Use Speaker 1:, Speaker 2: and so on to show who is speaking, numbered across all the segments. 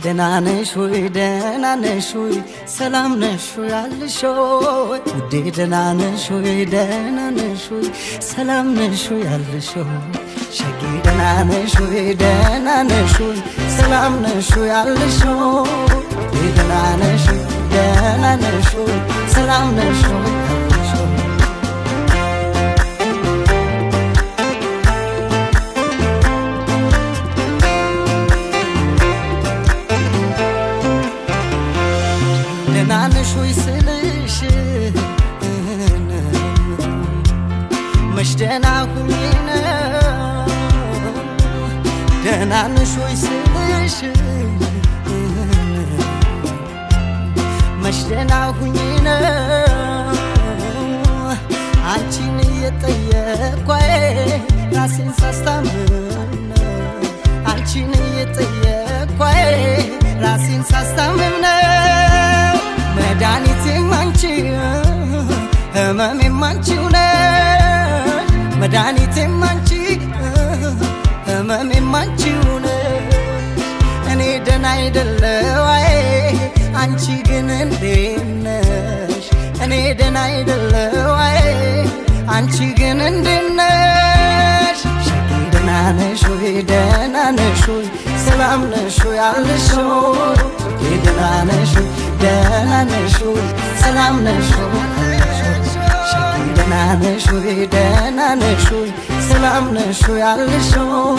Speaker 1: ደህና ነሽ ወይ ደህና ነሽ ወይ ሰላም ነሽ ወይ አልሾይ ውዴ ደህና ነሽ ወይ ደህና ነሽ ወይ ሰላም ነሽ ወይ አልሾይ ሸጊ ደህና ነሽ ወይ ደህና ነሽ ወይ ሰላም ነሽ ወይ አልሾይ ውዴ ደህና ነሽ ወይ ደህና ነሽ ወይ ሰላም ነሽ ወይ ደህናነሽ ወይ ስልሽ መች ደህና ሁኚ ነው ደህናነሽ ወይ ስልሽ መች ደህና ሁኚ ነው አንቺን እየጠየቅኩ ራሴን ሳስታምም አንቺን እየጠየቅኩ ራሴን ሳስታምም መድኃኒቴም አንቺ ህመሜም አንቺው ነሽ መድኃኒቴም አንቺ ህመሜም አንቺው ነሽ እኔ ደህና አይደለሁ አንቺ ግን እንዴት ነሽ እኔ ደህና አይደለሁ አንቺ ግን እንዴት ነሽ ሸጊ ደህና ነሽ ወይ ደህና ነሽ ወይ ሰላም ነሽ ወይ አልሾይ ደህና ነሽ ወይ ደህና ነሽ ወይ ሰላም ነሽ ወይ ሸጊ ደህና ነሽ ወይ ደህና ነሽ ወይ ሰላም ነሽ ወይ አልሾይ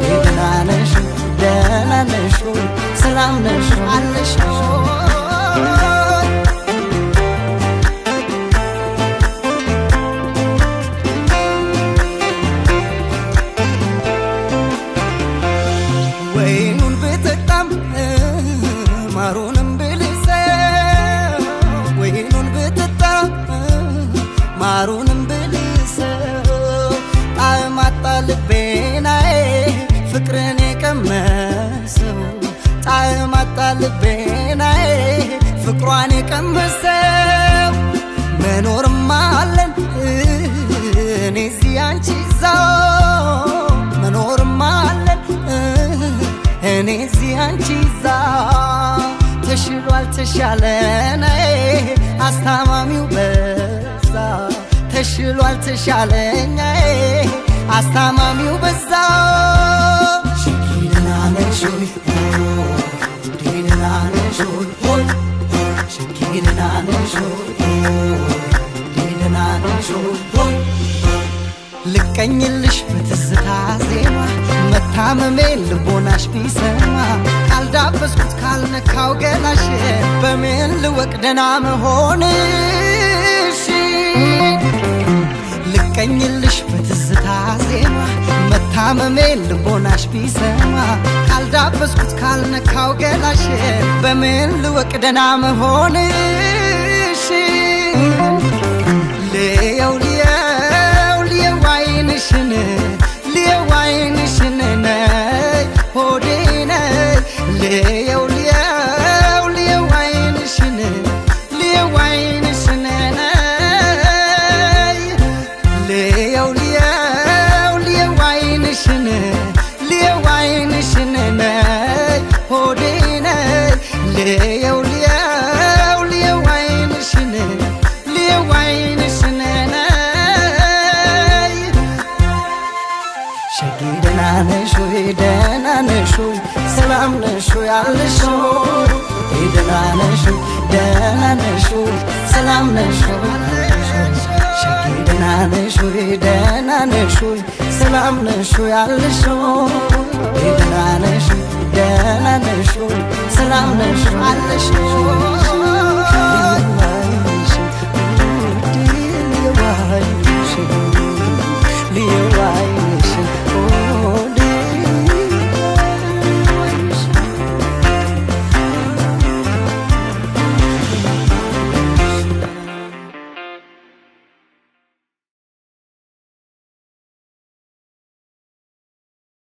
Speaker 1: ደህና ነሽ ወይ ደህና ነሽ ወይ ሰላም ነሽ ወይ አልሾይ ወይኑን ብጠጣም ማሩንም ብልሰው ወይኑን ብጠጣም ማሩንም ብልሰው ጣዕም አጣ ልቤና ፍቅርን የቀመሰው ጣዕም አጣ ልቤና ፍቅሯን የቀመሰው መኖርማ አለን እኔ እዚህ አንቺ እዛው መኖርማ አለን እኔ እዚህ አንቺ እዛው ተሽሏል ተሻለን አስታማሚው በዛ ተሽሏል ተሻለኝ አስታማሚው በዛ ሸጊ ደህና ነሽ ወይ ደህና ነሽ ወይ ሸጊ ደህና ነሽ ወይ ደህና ነሽ ወይ ልቀኝልሽ በትዝታ ዜማ መታመሜ ልቦናሽ ቢሰማ ካልዳበስኩት ካልነካው ገላሽ በምን ልወቅ ደህና መሆንሽ ልቀኝልሽ በትዝታ ዜማ መታመሜ ልቦናሽ ቢሰማ ካልዳበስኩት ካልነካው ገላሽ በምን ልወቅ ደህና መሆንሽ ልየው ዋይንሽን ልየው ዋይንሽን ነይ ሆዴ ነይ ልየው ዋይንሽን ልየው ዋይንሽን ነይ ልየው ዋይንሽን ልየው ዋይንሽን ነይ ሆዴ ነይ ልየው ዋይንሽን ልየው ዋይንሽን ሸጊ ደህና ነሽ ወይ ደህና ነሽ ወይ ሰላም ነሽ ወይ አልሾይ ደህና ነሽ ወይ ደህና ነሽ ወይ ሰላም ነሽ ወይ ሸጊ ደህና ነሽ ወይ ደህና ነሽ ወይ ሰላም ነሽ ወይ አልሾይ ደህና ነሽ ወይ ደህና ነሽ ወይ ሰላም ነሽ ወይ አልሾይ